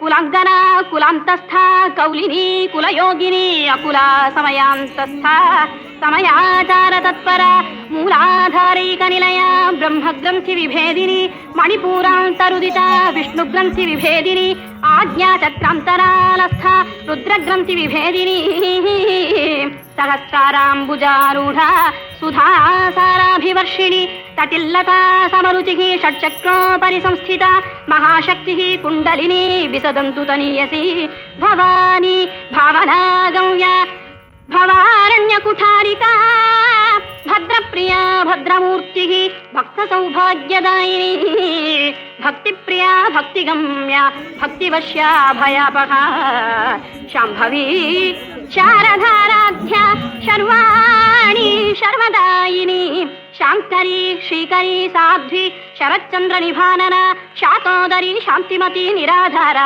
కులాంగనా కులాంతస్థ కౌలిని కులయోగిని అకులా సమయాంతస్థ సమయాచార తత్పర మూలాధారైక Nilaya బ్రహ్మగ్రంథి విభేదిని మణిపూరాంతరుదిత విష్ణుగ్రంథి విభేదిని ఆజ్ఞాచక్రాంతరాలస్థ రుద్రగ్రంథి విభేదిని సహస్రారాంబుజారూఢ సుధాసారాభివర్షిణి తటిల్లతా సమరుచి షట్చక్రోపరి సంస్థిత Mahashakti kundalini విసదంతు తనీయసి Bhavani Bhavana గౌయ భవారణ్యకుఠారికా భద్రప్రియా Bhadramurthy Bhakta సౌభాగ్యదాయిని భక్తిప్రియా భక్తిగమ్య భక్తివశ్యా భయాపహ Shambhavi శారదారాధ్య sherwani శర్వదాయిని Shankari Srikari Sadhvi Sarathchandra నిభానన శాతోదరి శాంతిమతి నిరాధార